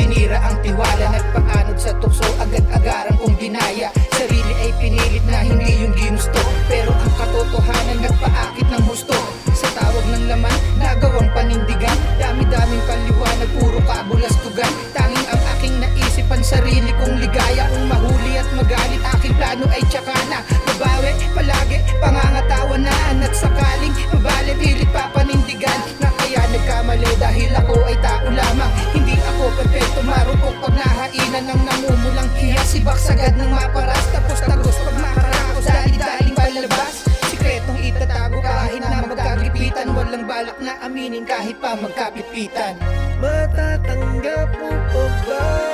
Sinira ang tiwala, nagpaanod sa tukso, agad-agaran kong ginaya. Sarili ay pinilit na hindi yung ginusto, pero ang katotohanan nagpaakit ng husto. Sa tawag ng laman, nagawang panindigan, dami-daming paliwanag, puro kabulastugan. Tanging ang aking naisipan, sarili kong ligaya. Kung mahuli at magalit, aking plano ay tsaka na babawi, palagi pangangatawan at sakaling mabali, pilit papanindigan na kaya nagkamali dahil ako ay tao lamang. Hindi ako perfecto, marupok pag nahainan ng namumulang hiya. Sibak sagad ng maparas, tapos tagos pag makarakos, dali-daling palabas. Sikretong itatago kahit na magkagipitan, walang balak na aminin kahit pa magkapipitan. Matatanggap mo pa ba